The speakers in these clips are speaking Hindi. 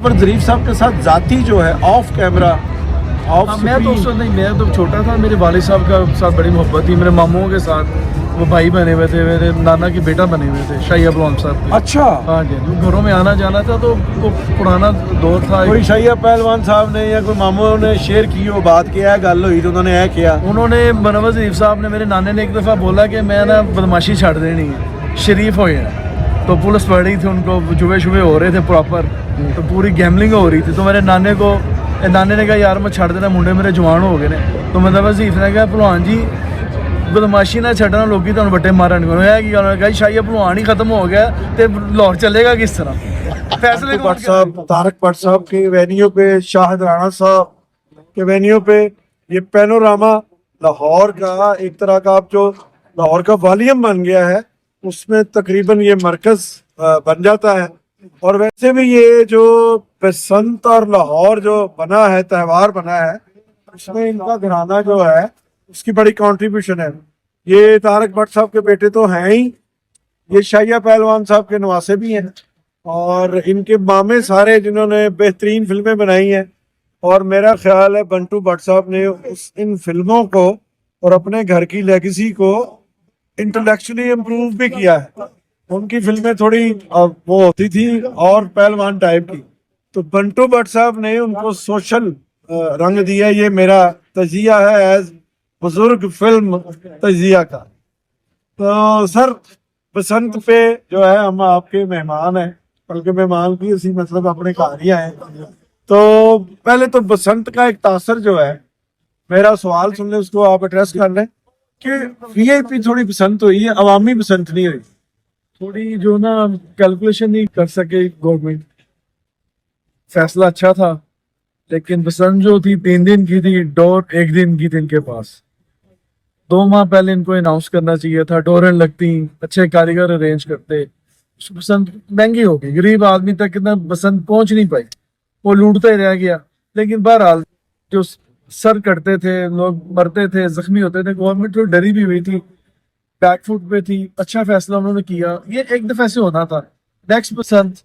पर ज़रीफ साहब के साथ जाती जो है ऑफ कैमरा ऑफ मैं तो उस वक्त नहीं, मैं तो छोटा था, मेरे वालिद साहब का साथ बड़ी मोहब्बत थी, मेरे मामूओं के साथ वो भाई बने हुए थे, मेरे नाना की बेटा बने हुए थे शाही अबलवाम साहब के। अच्छा, हाँ जी, वो घरों में आना जाना था, तो वो पुराना दौर था। कोई शाहिया पहलवान साहब ने या कोई मामू ने शेयर की वो बात की है गल हुई तो उन्होंने यह किया, उन्होंने मनोवर ज़रीफ साहब ने, मेरे नाने ने एक दफ़ा बोला कि मैं ना बदमाशी छड़ देनी है, शरीफ हो गया, तो पुलिस पड़ रही थी उनको, जुए शुए हो रहे थे प्रॉपर, तो पूरी गैमलिंग हो रही थी, तो मेरे नाने ने कहा यार मैं छड़ देना, मुंडे मेरे जवान हो गए ने, तो मनोवर ज़रीफ ने कहा भलवान जी बदमाशी ना छड़ना, लोग तुम बट्टे मारन कहा शाही भलवान ही खत्म हो गया तो लाहौर चलेगा किस तरह। फैसले भट्ट साहब, तारक भट्ट साहब के वेन्यू पे, शाहिद राणा साहब के वेन्यू पे ये पैनोरामा लाहौर का एक तरह का अब जो लाहौर का वॉल्यूम बन गया है, उसमें तकरीबन ये मरकज बन जाता है। और वैसे भी ये जो बसंत और लाहौर जो बना है, त्यौहार बना है, उसमें इनका घराना जो है उसकी बड़ी कंट्रीब्यूशन है। ये तारक भट्ट साहब के बेटे तो हैं ही, ये शाहिया पहलवान साहब के नवासे भी हैं, और इनके मामे सारे जिन्होंने बेहतरीन फिल्में बनाई हैं। और मेरा ख्याल है बंटू भट्ट साहब ने इन फिल्मों को और अपने घर की लेगेसी को इंटेलेक्चुअली इम्प्रूव भी किया है। उनकी फिल्में थोड़ी वो होती थी और पहलवान टाइप की, तो बंटू भट्ट साहब ने उनको सोशल रंग दिया। ये मेरा तजिया है एज बुजुर्ग फिल्म तजिया का। तो सर बसंत पे जो है हम आपके मेहमान हैं, बल्कि मेहमान की उसी मतलब अपने घर ही आए। तो पहले तो बसंत का एक तासर जो है, मेरा सवाल सुन ले, उसको आप एड्रेस कर लें कि वीआईपी थोड़ी बसंत हुई है, अवामी बसंत नहीं हुई। थोड़ी जो ना कैलकुलेशन नहीं कर सके गवर्नमेंट, फैसला अच्छा था लेकिन बसंत जो थी 3 दिन की थी, डोर 1 दिन की थी इनके पास। 2 माह पहले इनको अनाउंस करना चाहिए था, डोरें लगती, अच्छे कारीगर अरेंज करते। बसंत महंगी हो गई, गरीब आदमी तक इतना बसंत पहुंच नहीं पाई, वो लूटता ही रह गया। लेकिन बहरहाल जो सर कटते थे, लोग मरते थे, जख्मी होते थे, गवर्नमेंट तो डरी भी हुई थी, बैकफुट पे थी। अच्छा फैसला उन्होंने किया, ये एक दफे से होना था। नेक्स्ट बसंत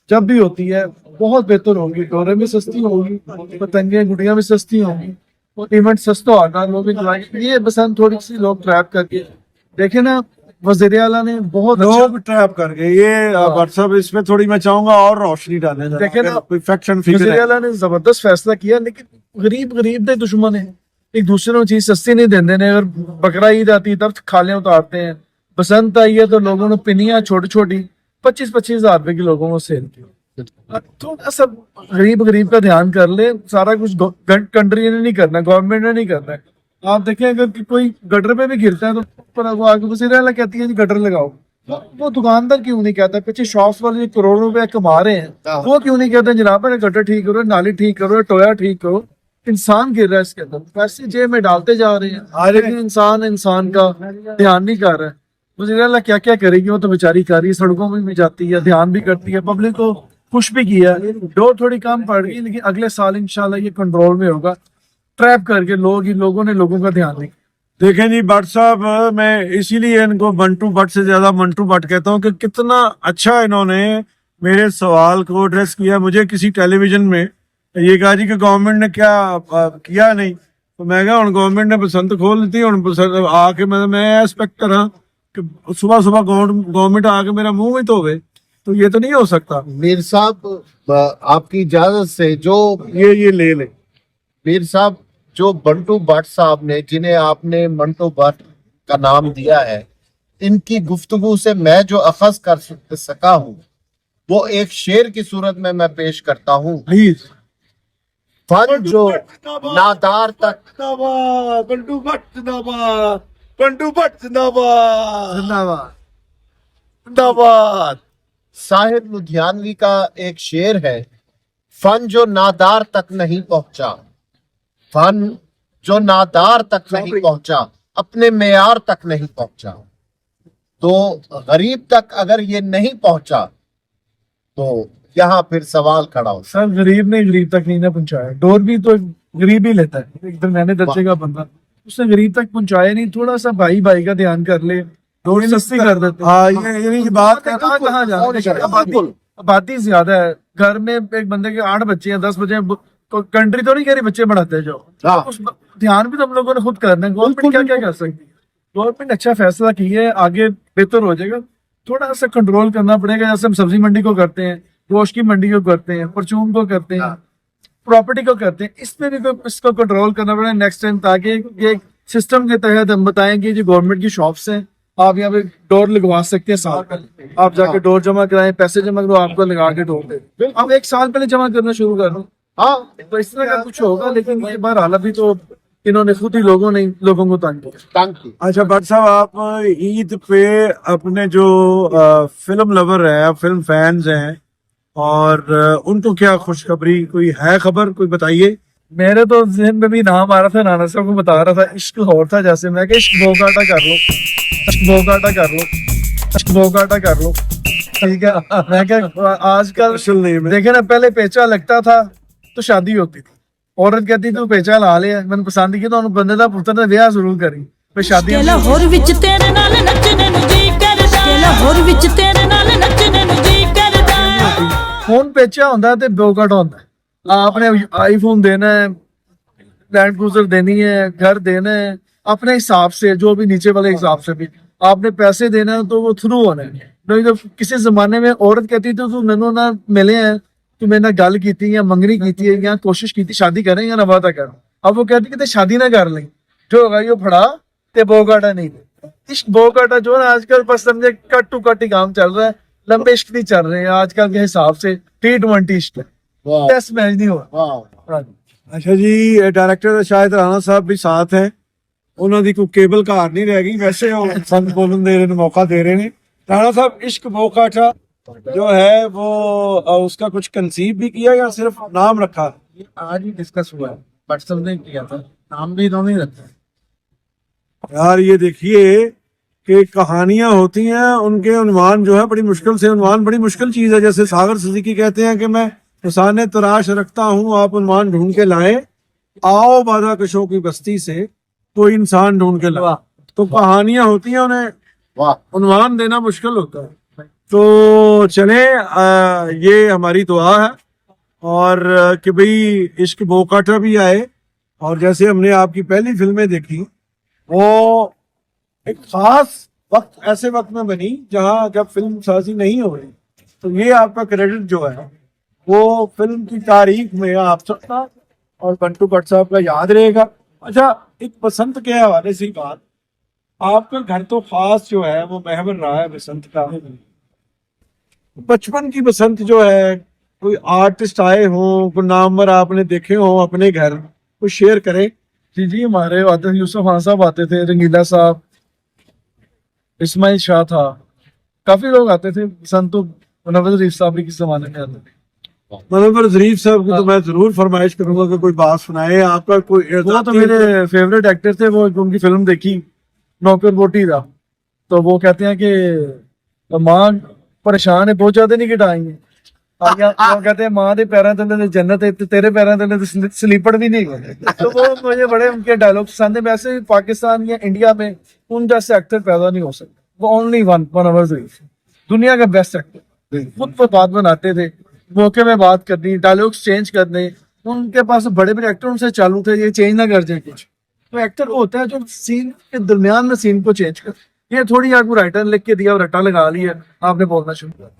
जब भी होती है बहुत बेहतर होगी, डोरें भी सस्ती होगी, पतंगे गुड़ियां भी सस्ती होंगी, और इवेंट सस्ता होगा, लोग इंजॉय। ये बसंत थोड़ी सी लोग ट्रैप करके देखे ना, वज़ीर आला ने बहुत लोग ट्रैप कर गए। ये व्हाट्सएप इसमें थोड़ी मैं चाहूंगा और रोशनी डालने, देखे ना, फिक्र वज़ीर है। आला ने जबरदस्त फैसला किया, लेकिन गरीब दे दुश्मन है, एक दूसरे को चीज सस्ती नहीं देते ने। अगर बकरा ईद आती है तब खाले उतारते हैं, बसंत आई है तो लोगों ने पिनियां छोटी छोटी 25-25 हजार रुपए की लोगों को सेल की। थोड़ा सा गरीब का ध्यान कर ले, सारा कुछ कंट्री ने नहीं करना, गवर्नमेंट ने नहीं करना है। आप देखें अगर कोई गटर पे भी गिरता है तो पर वो आगे वज़ीर आला कहती है जी गटर लगाओ, वो दुकानदार क्यों नहीं कहता? पीछे शॉप्स वाले करोड़ों रुपए कमा रहे हैं, वो क्यों नहीं कहते जनाब गटर ठीक करो, नाली ठीक करो, टोया ठीक करो? इंसान गिर रहा है इसके अंदर, पैसे जेब में डालते जा रहे हैं, लेकिन इंसान का ध्यान नहीं कर रहा है। वज़ीर आला क्या क्या करेगी, वो तो बेचारी कर रही है, सड़कों में भी जाती है, ध्यान भी करती है, पब्लिक को खुश भी किया। डोर थोड़ी कम पड़ गई, लेकिन अगले साल इंशाल्लाह ये कंट्रोल में होगा। ट्रैप करके लोगों ने लोगों का ध्यान नहीं। देखें जी भट्ट साहब, मैं इसीलिए इनको बंटू भट्ट से ज्यादा मंटू भट्ट कहता हूँ कि कितना अच्छा इन्होंने मेरे सवाल को एड्रेस किया। मुझे किसी टेलीविजन में ये कहा जी कि गवर्नमेंट ने क्या किया नहीं, तो मैं कहा गवर्नमेंट ने बसंत खोल दी, आके मैं एक्सपेक्ट करा कि सुबह सुबह गवर्नमेंट आके मेरा मुंह ही धोवे, तो ये तो नहीं हो सकता। मीर साहब आपकी इजाजत से जो ये ले मीर साहब, जो बंटू भट्ट साहब ने, जिन्हें आपने मंटू भट्ट का नाम दिया है, इनकी गुफ्तगू से मैं जो अखज कर सका हूँ वो एक शेर की सूरत में मैं पेश करता हूँ। प्लीज। फन जो नादार तक, बंटू भट्ट जिंदाबाद, बंटू भट्ट जिंदाबाद, जिंदाबाद। साहिब लुधियानवी का एक शेर है, फन जो नादार तक नहीं पहुंचा, फन जो नादार तक नहीं पहुंचा, अपने मेयार तक नहीं पहुंचा। तो गरीब तक अगर ये नहीं पहुंचा तो यहाँ फिर सवाल खड़ा हो। सर गरीब ने गरीब तक नहीं ना पहुंचाया, डोर भी तो गरीब ही लेता है, एकदम मैंने दर्जे का बंदा, उसने गरीब तक पहुंचाया नहीं। थोड़ा सा भाई का ध्यान कर ले, डोर सस्ती कर देते। हाँ, ये बात कहाँ जाना, आबादी ज्यादा है, घर में एक बंदे के 8 बच्चे हैं, 10 बच्चे हैं, कंट्री तो नहीं कह रही बच्चे बढ़ाते हैं जो, हाँ। उस ध्यान भी तो हम लोगों ने खुद करना है। गवर्नमेंट क्या क्या कर सकती है? गवर्नमेंट अच्छा फैसला की है, आगे बेहतर हो जाएगा। थोड़ा सा कंट्रोल करना पड़ेगा, जैसे हम सब्जी मंडी को करते हैं, गोश्त की मंडी को करते हैं, परचून को करते हैं, प्रॉपर्टी को करते हैं, इसमें भी इसको कंट्रोल करना पड़ेगा नेक्स्ट टाइम, ताकि ये सिस्टम के तहत हम बताएं कि जो गवर्नमेंट की शॉप्स हैं, आप यहाँ पे डोर लगवा सकते हैं साल पहले, आप जाके डोर जमा कराएं, पैसे जमा करो, आपको लगा के डोर दे, आप 1 साल पहले जमा करना शुरू कर दो। हाँ, तो इस तरह का कुछ होगा, लेकिन ये बार हाल अभी तो इन्होंने खुद ही लोगों को तंग किया। Thank you. अच्छा भट्ट साहब, आप ईद पे अपने जो फिल्म लवर हैं, फिल्म फैंस हैं, और उनको क्या खुशखबरी कोई है, खबर कोई बताइए। मेरे तो जहन में भी नाम आ रहा था, नाना साहब को बता रहा था, इश्क और था, जैसे मैं कि इश्क बोगाटा कर लो, इश्क बोगाटा कर लो, इश्क बोगाटा कर लो, ठीक है। मैं क्या आजकल असल नहीं में देखे ना, पहले पेचा लगता था तो शादी होती थी, औरत कहती तू पेचा ला लिया, मैंने पसंद की तो उन्होंने बंदे का पुत्र ने ब्याह जरूर करी, फिर शादी लाहौर विच तेरे नाल नचने नु जी करदा, लाहौर विच तेरे नाल नचने नु जी करदा। फोन पेचा होंदा ते बोगाटा होंदा है। आपने आईफोन देना है, लैंड क्रूजर देनी है, घर देना है, अपने हिसाब से, जो भी नीचे वाले हिसाब से भी आपने पैसे देना है, तो वो थ्रू होना है। नहीं तो किसी जमाने में औरत कहती थी तू मैनू ना मिले हैं, तू मेरे नाल गल की या मंगनी की है या कोशिश की शादी करें या ना वादा कर, अब वो कहती कि शादी ना कर ली, जो होगा यो फड़ा ते बोगाटा नहीं दे। इश्क बोगाटा जो है आजकल बस समझे कट टू कट ही काम चल रहा है, लंबे इश्क नहीं चल रहे हैं आजकल के हिसाब से, T20 इश्क है, वाह, टेस्ट मैच नहीं हुआ। वाह। अच्छा जी, डायरेक्टर शायद राणा साहब भी साथ हैं, ਉਹਨਾਂ ਦੀ ਕੋਈ ਕੇਬਲ ਘਾਰ ਨਹੀਂ ਰਹਿ ਗਈ, ਵੈਸੇ ਉਹ ਸਾਨੂੰ ਬੋਲਣ ਦੇ ਰਹੇ ਨੇ, मौका दे रहे हैं। राणा साहब, इश्क बोगाटा जो है वो उसका कुछ कंसीव भी किया या सिर्फ नाम रखा? आज ही डिस्कस हुआ है, व्हाट्सएप ने किया था, नाम भी इन्होंने रखा है। यार ये देखिए कि कहानियां होती हैं, उनके उन्वान जो है बड़ी मुश्किल से, उन्वान बड़ी मुश्किल चीज है। जैसे सागर सिद्दीकी कहते हैं कि मैं फसाने तराश रखता हूँ, आप उन्वान ढूंढ के लाए, आओ बाधा कशों की बस्ती से कोई इंसान ढूंढ के लाए। तो कहानियां होती हैं, उन्हें वाह, उन्वान देना मुश्किल होता है। तो चले, ये हमारी दुआ है, और कि भाई इश्क बोगाटा भी आए, और जैसे हमने आपकी पहली फिल्में देखी, वो एक खास वक्त, ऐसे वक्त में बनी जहां जब फिल्म साजी नहीं हो रही, तो ये आपका क्रेडिट जो है वो फिल्म की तारीख में आप सबका और बंटू भट्ट साहब का याद रहेगा। अच्छा, एक बसंत के हवाले से बात, आपका घर तो खास जो है वो महवर रहा है बसंत का, बचपन की बसंत जो है, कोई आर्टिस्ट आए हों, कोई नामवर आपने देखे हों अपने घर, कोई शेयर करें। जी जी, हमारे आते थे, यूसुफ खान साहब आते थे, रंगीला साहब, इस्माइल शाह था, काफी लोग आते थे। संतो नवाज शरीफ साहब भी किस जमाने में आते थे। मनोवर जरीफ साहब की तो मैं जरूर फरमाइश करूंगा कि कोई बात सुनाए, आपका कोई वो तो मेरे फेवरेट एक्टर थे, वो उनकी फिल्म देखी नौकर बोटी था, तो वो कहते हैं कि मां परेशान है, बहुत ज्यादा नहीं घटाएंगे, वो कहते हैं मां दे पैरों तले जन्नत है, तेरे पैरों तले तो स्लीपर भी नहीं है। तो वो मुझे बड़े उनके डायलॉग पसंद है। वैसे पाकिस्तान या इंडिया में उन जैसे एक्टर पैदा नहीं हो सकते, वो ओनली वन मनोवर जरीफ, दुनिया का बेस्ट एक्टर, खुद पर बात बनाते थे, मौके में बात करनी, डायलॉग्स चेंज करने, उनके पास बड़े बड़े एक्टर उनसे चालू थे, ये चेंज ना कर जाए कुछ। तो एक्टर होता है जो सीन के दरमियान में सीन को चेंज कर, ये थोड़ी आपको राइटर लिख के दिया और रट्टा लगा लिया, आपने बोलना शुरू कर,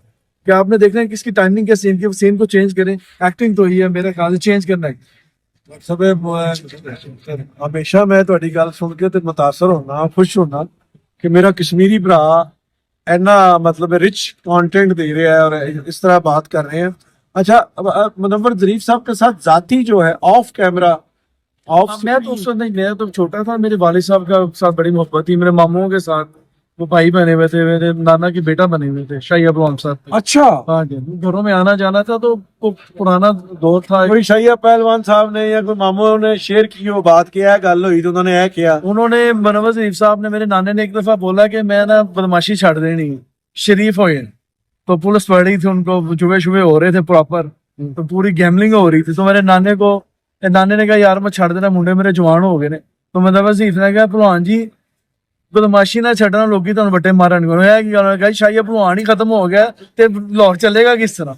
क्या आपने देखना है किसकी टाइमिंग के सीन को चेंज करें। एक्टिंग तो ही है मेरे ख्याल से, चेंज करना है। सब हमेशा मैं ਤੁਹਾਡੀ ਗੱਲ ਸੁਣ ਕੇ ਤੇ ਮੁਤਾਸਰ ਹੋਣਾ, खुश होना कि मेरा कश्मीरी भरा इतना मतलब रिच कंटेंट दे रहा है और इस तरह बात कर रहे हैं। अच्छा, मुनव्वर जरीफ साहब के साथ जाती जो है ऑफ कैमरा, मैं तो उस वक्त नहीं, मैं तो छोटा था, मेरे वालिद साहब का साथ बड़ी मोहब्बत थी, मेरे मामूओं के साथ वो भाई बने हुए थे, मेरे नाना की बेटा बने हुए थे, शाही अब्दुल साहब। अच्छा, हाँ जी, घरों में आना जाना था, तो वो पुराना दौर था। कोई शाहिया पहलवान साहब ने या कोई मामू ने शेयर की हो बात, किया गल हुई तो उन्होंने यह किया, उन्होंने मनोवर जरीफ साहब ने, मेरे नाने ने एक दफा बोला कि मैं ना बदमाशी छाड़ देनी, शरीफ हो गए, तो पुलिस पड़ रही थी उनको, जुए शुबे हो रहे थे प्रॉपर, तो पूरी गैमलिंग हो रही थी, तो मेरे नाने ने कहा यार मैं छाड़ देना, मुंडे मेरे जवान हो गए ने। तो मनोवर जरीफ ने कहा भलवान जी ਬਦਮਾਸ਼ੀ ਨਾਲ ਛੱਡਣਾ, ਲੋਕੀ ਤੁਹਾਨੂੰ ਵੱਟੇ ਮਾਰਨਗੇ। ਇਹ ਕੀ ਗੱਲ ਹੈ, ਸ਼ਾਹੀ ਭਲਵਾਨ ਹੀ ਖਤਮ ਹੋ ਗਿਆ ਤੇ ਲਾਹੌਰ ਚੱਲੇਗਾ किस तरह,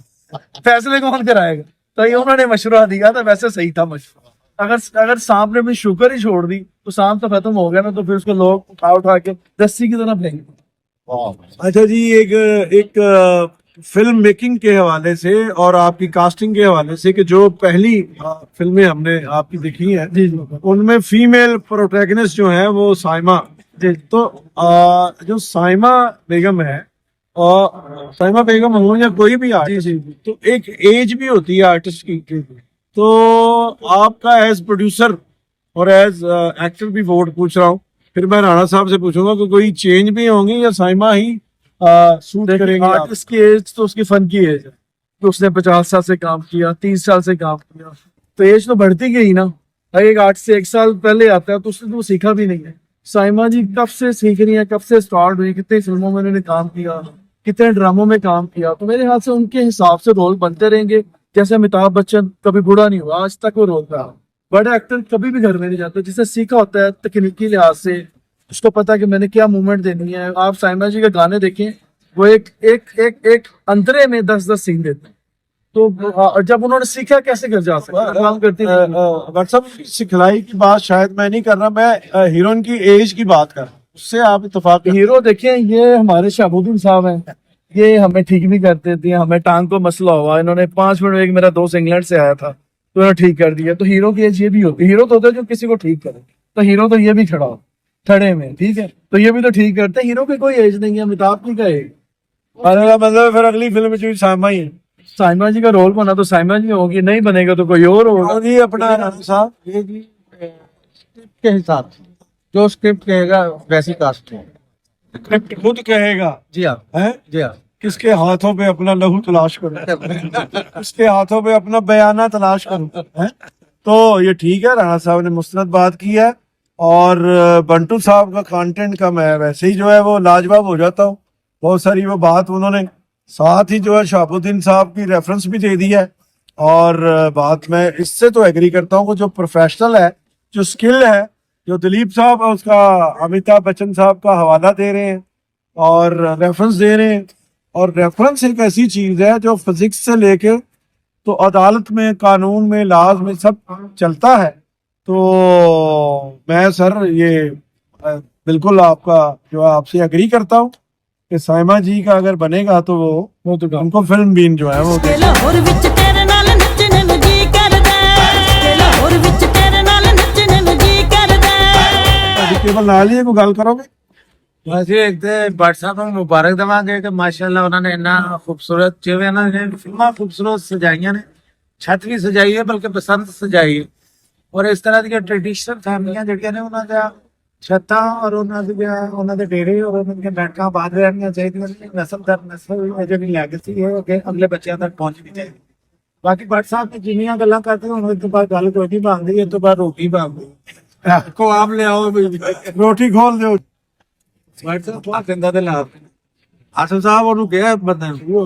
फैसले कौन कराएगा? तो ये उन्होंने मशवरा दिया था, वैसे सही था मशवरा। अगर सांप ने अपनी शुगर ही छोड़ दी तो सांप तो खत्म हो गया ना, तो फिर उसको लोग उठा के रस्सी की तरह फेंकेंगे। अच्छा जी, एक फिल्म मेकिंग के हवाले से और आपकी कास्टिंग के हवाले से, कि जो पहली फिल्में हमने आपकी देखी हैं जी जी उनमें फीमेल प्रोटैगनिस्ट जो है वो साइमा, जी तो जो साइमा बेगम है, और साइमा बेगम हो या कोई भी जी आर्टिस्ट, जी तो एक एज भी होती है आर्टिस्ट की। तो आपका एज प्रोड्यूसर और एज एक्टर भी वोट पूछ रहा हूँ, फिर मैं राणा साहब से पूछूंगा कि कोई चेंज भी होंगी या साइमा ही सूट करेंगे आप? आर्टिस्ट की एज तो उसकी फन की एज है, तो उसने 50 साल से काम किया, 30 साल से काम किया, तो एज तो बढ़ती गई ना। एक 8 से 1 साल पहले आता है तो उसने तो सीखा भी नहीं है। साइमा जी कब से सीख रही है, कब से स्टार्ट हुई, कितने फिल्मों में उन्होंने काम किया, कितने ड्रामों में काम किया, तो मेरे ख्याल से उनके हिसाब से रोल बनते रहेंगे। जैसे अमिताभ बच्चन कभी बूढ़ा नहीं हुआ, आज तक वो रोल कर रहा है। बड़े एक्टर कभी भी घर में नहीं जाते, जिसने सीखा होता है तकनीकी लिहाज से, उसको पता है कि मैंने क्या मूवमेंट देनी है। आप साइमा जी के गाने देखें, वो एक अंतरे में 10-10 सीन देते हैं। तो जब उन्होंने सीखा कैसे घर जा सकते काम करती थी। व्हाट्सएप सिखलाई की बात शायद मैं नहीं कर रहा, मैं हीरोइन की एज की बात कर रहा हूँ, उससे आप इत्तेफाक करें। हीरो देखें, ये हमारे शहाबुद्दीन साहब हैं, ये हमें ठीक भी कर देती हैं। हमें टांग को मसला हुआ, इन्होंने 5 मिनट में, एक मेरा दोस्त इंग्लैंड से आया था तो उन्होंने ठीक कर दिया। तो हीरो की एज ये भी होती है, हीरो तो होता है जो किसी को ठीक करे, तो हीरो तो ये भी खड़ा हो खड़े में, ठीक है, तो ये भी तो ठीक करते हैं। हीरो की कोई एज नहीं है, अमिताभ की का एज। मतलब फिर अगली फिल्म में जो साइमा ही है। साइमा जी का रोल बना तो साइमा जी होगी, नहीं बनेगा तो कोई और होगा। और ये अपना राणा साहब, ये जी स्क्रिप्ट के हिसाब से जो स्क्रिप्ट कहेगा वैसी कास्ट है। स्क्रिप्ट खुद कहेगा जी हाँ है, जी हाँ। किसके हाथों पे अपना लहू तलाश करूं, किसके हाथों पे अपना बयाना तलाश करूं, है? तो ये ठीक है, राणा साहब ने मुस्तनद बात की है। और बंटू साहब का कंटेंट का मैं वैसे ही जो है वो लाजवाब हो जाता हूँ। बहुत सारी वो बात उन्होंने साथ ही जो है शहाबुद्दीन साहब की रेफरेंस भी दे दी है। और बात मैं इससे तो एग्री करता हूँ कि जो प्रोफेशनल है, जो स्किल है, जो दिलीप साहब है उसका अमिताभ बच्चन साहब का हवाला दे रहे हैं और रेफरेंस दे रहे हैं। और रेफरेंस एक ऐसी चीज है जो फिजिक्स से लेके तो अदालत में, कानून में, लाज में सब चलता है। तो मैं सर ये बिल्कुल आपका जो है आपसे एग्री करता हूँ कि साइमा जी का अगर बनेगा तो वो तो उनको फिल्म बीन जो है वो ਕਿ ਲਾਹੌਰ ਵਿੱਚ ਤੇਰੇ ਨਾਲ ਨੱਚਣ ਨੂੰ ਜੀ ਕਰਦਾ ਕਿ ਲਾਹੌਰ ਵਿੱਚ ਤੇਰੇ ਨਾਲ ਨੱਚਣ ਨੂੰ ਜੀ ਕਰਦਾ केवल नाल ही कोई गल करोगे? ਅਸੀਂ ਇੱਕ ਤੇ ਭੱਟ ਸਾਹਿਬ ਨੂੰ ਮੁਬਾਰਕ ਦੇਵਾਂਗੇ ਕਿ ਮਾਸ਼ਾਅੱਲਾ ਉਹਨਾਂ ਨੇ ਇੰਨਾ ਖੂਬਸੂਰਤ, ਜਿਵੇਂ ਇਹਨਾਂ ਨੇ ਫਿਲਮਾਂ ਖੂਬਸੂਰਤ ਸਜਾਈਆਂ ਨੇ, ਛੱਤ ਵੀ ਸਜਾਈ ਹੈ ਬਲਕਿ ਬਸੰਤ ਸਜਾਈ ਹੈ। ਔਰ ਇਸ ਤਰ੍ਹਾਂ ਦੀਆਂ ਟ੍ਰੈਡੀਸ਼ਨਲ ਫੈਮਲੀਆਂ ਜਿਹੜੀਆਂ ਨੇ ਉਹਨਾਂ ਦਾ ਛੱਤਾਂ ਔਰ ਉਹਨਾਂ ਦੇ ਡੇਰੇ ਔਰ ਉਹਨਾਂ ਦੀਆਂ ਬੈਠਕਾਂ ਬਾਦ ਰਹਿਣੀਆਂ ਚਾਹੀਦੀਆਂ ਨੇ। ਨਸਲ ਦਰ ਨਸਲ ਇਹ ਜਿਹੜੀ ਲੈਗੇਸੀ ਹੈ ਅੱਗੇ ਅਗਲੇ ਬੱਚਿਆਂ ਤੱਕ ਪਹੁੰਚਣੀ ਚਾਹੀਦੀ। ਬਾਕੀ ਭੱਟ ਸਾਹਿਬ ਨੇ ਜਿੰਨੀਆਂ ਗੱਲਾਂ ਕਰਦੇ ਹੁਣ ਇਸ ਤੋਂ ਬਾਅਦ ਗੱਲ ਕੋਈ ਨਹੀਂ ਬਣਦੀ, ਇਸ ਤੋਂ ਬਾਅਦ ਰੋਟੀ ਬਣਦੀ। को आप ले आओ रोटी खोल दो। ਭੱਟ ਸਾਹਿਬ ਬਹੁਤ ਜ਼ਿੰਦਾ ਦੇ ਲਾਭ। आसिफ साहब ਉਹਨੂੰ ਕਿਹਾ ਬੰਦੇ ਨੂੰ